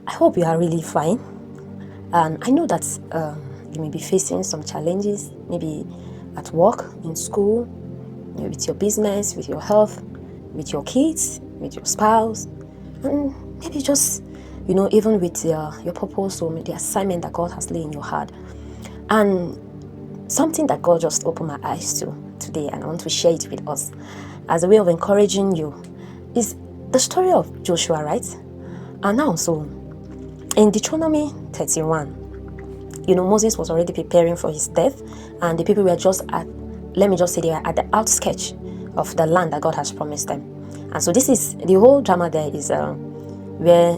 I hope you are really fine. And I know that you may be facing some challenges, maybe at work, in school, with your business, with your health, with your kids, with your spouse, and maybe just, even with your purpose or the assignment that God has laid in your heart. And something that God just opened my eyes to today, and I want to share it with us as a way of encouraging you, is the story of Joshua, right? And now, so in Deuteronomy 31, Moses was already preparing for his death, and the people were just let me just say, they were at the outskirts of the land that God has promised them. And so this is, the whole drama there is where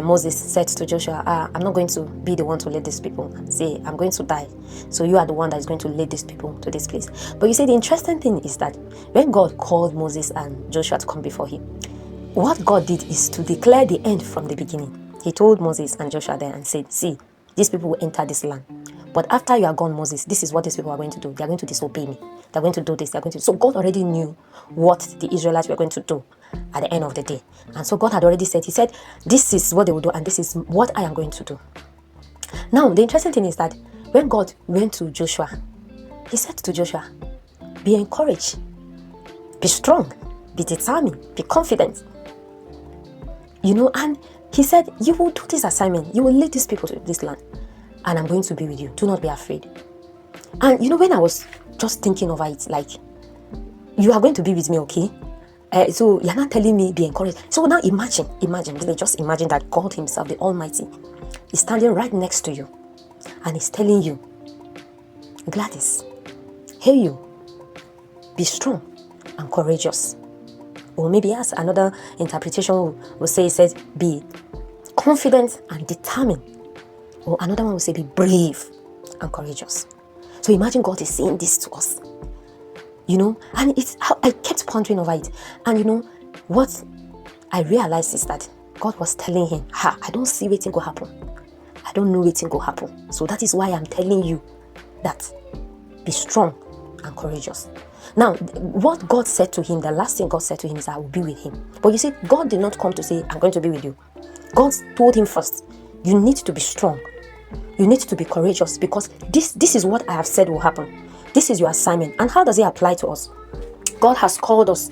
Moses said to Joshua, I'm not going to be the one to lead these people. Say, I'm going to die. So you are the one that is going to lead these people to this place. But you see, the interesting thing is that when God called Moses and Joshua to come before him, what God did is to declare the end from the beginning. He told Moses and Joshua there and said, see, these people will enter this land. But after you are gone, Moses, this is what these people are going to do. They are going to disobey me. They're going to do this. They're going to. So God already knew what the Israelites were going to do at the end of the day. And so God had already said, he said, this is what they will do and this is what I am going to do. Now, the interesting thing is that when God went to Joshua, he said to Joshua, be encouraged, be strong, be determined, be confident. And he said, you will do this assignment. You will lead these people to this land. And I'm going to be with you. Do not be afraid. And when I was just thinking over it, like, you are going to be with me, okay? So you're not telling me be encouraged. So now imagine, really just imagine that God himself, the Almighty, is standing right next to you. And he's telling you, Gladys, hey you, be strong and courageous. Or maybe as another interpretation will say, it says, be confident and determined. Or another one will say, be brave and courageous. So imagine God is saying this to us. And it's how I kept pondering over it. And what I realized is that God was telling him, I don't see waiting go happen. I don't know waiting go happen. So that is why I'm telling you that be strong and courageous. Now, what God said to him, the last thing God said to him is, I will be with him. But you see, God did not come to say, I'm going to be with you. God told him first, you need to be strong. You need to be courageous because this is what I have said will happen. This is your assignment. And how does it apply to us? God has called us.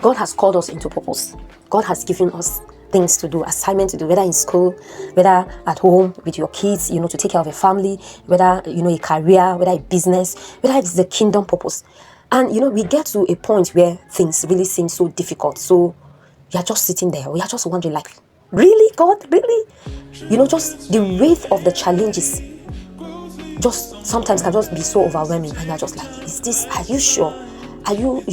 God has called us into purpose. God has given us things to do, assignment to do, whether in school, whether at home with your kids, to take care of a family, whether, a career, whether a business, whether it's the kingdom purpose. And, we get to a point where things really seem so difficult. So you're just sitting there. We are just wondering, like, really, God, really? Just the weight of the challenges just sometimes can just be so overwhelming. And you're just like, are you sure? Are you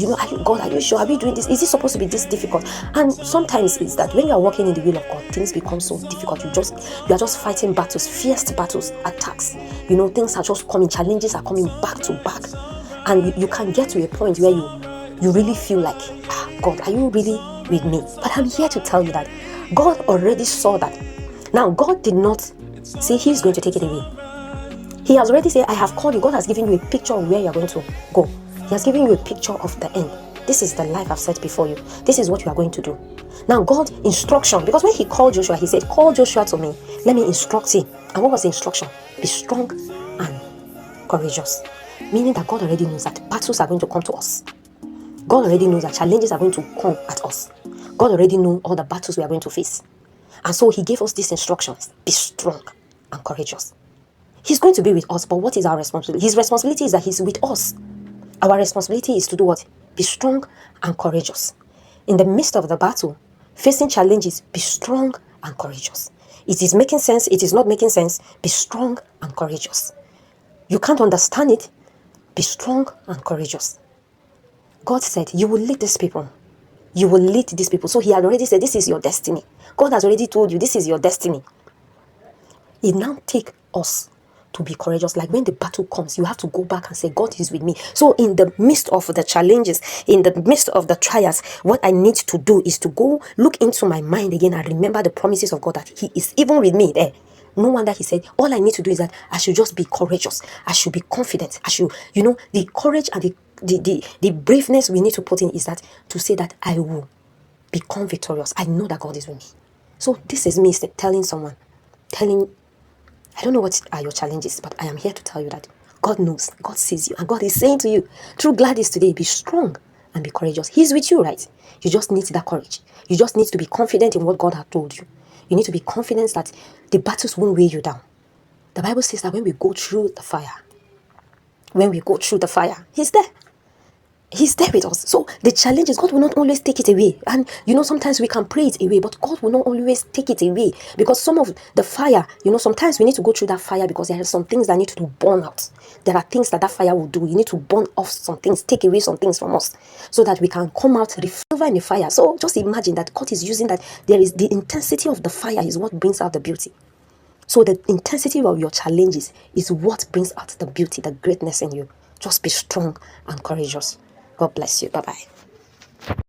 God, are you sure? Are we doing this? Is it supposed to be this difficult? And sometimes it's that when you are walking in the will of God, things become so difficult. You are just fighting battles, fierce battles, attacks. Things are just coming, challenges are coming back to back. And you can get to a point where you really feel like, God, are you really with me? But I'm here to tell you that God already saw that. Now, God did not say he's going to take it away. He has already said, I have called you. God has given you a picture of where you're going to go. He has given you a picture of the end. This is the life I've set before you. This is what you are going to do. Now, God, instruction. Because when he called Joshua, he said, call Joshua to me. Let me instruct him. And what was the instruction? Be strong and courageous. Meaning that God already knows that battles are going to come to us. God already knows that challenges are going to come at us. God already knows all the battles we are going to face. And so he gave us these instructions. Be strong and courageous. He's going to be with us, but what is our responsibility? His responsibility is that he's with us. Our responsibility is to do what? Be strong and courageous. In the midst of the battle, facing challenges, be strong and courageous. It is making sense, it is not making sense, be strong and courageous. You can't understand it, be strong and courageous. God said, you will lead these people. You will lead these people. So he had already said, this is your destiny. God has already told you, this is your destiny. It now takes us to be courageous. Like when the battle comes, you have to go back and say, God is with me. So in the midst of the challenges, in the midst of the trials, what I need to do is to go look into my mind again and remember the promises of God that he is even with me there. No wonder he said, all I need to do is that I should just be courageous. I should be confident. I should, the courage and the braveness we need to put in is that to say that I will become victorious. I know that God is with me. So this is me telling someone, I don't know what are your challenges, but I am here to tell you that God knows, God sees you, and God is saying to you, through Gladys today, be strong and be courageous. He's with you, right? You just need that courage. You just need to be confident in what God has told you. You need to be confident that the battles won't weigh you down. The Bible says that when we go through the fire, He's there. He's there with us. So the challenge is God will not always take it away. And sometimes we can pray it away, but God will not always take it away. Because some of the fire, sometimes we need to go through that fire because there are some things that need to burn out. There are things that fire will do. You need to burn off some things, take away some things from us so that we can come out silver in the fire. So just imagine that God is using that. There is the intensity of the fire is what brings out the beauty. So the intensity of your challenges is what brings out the beauty, the greatness in you. Just be strong and courageous. God bless you. Bye-bye.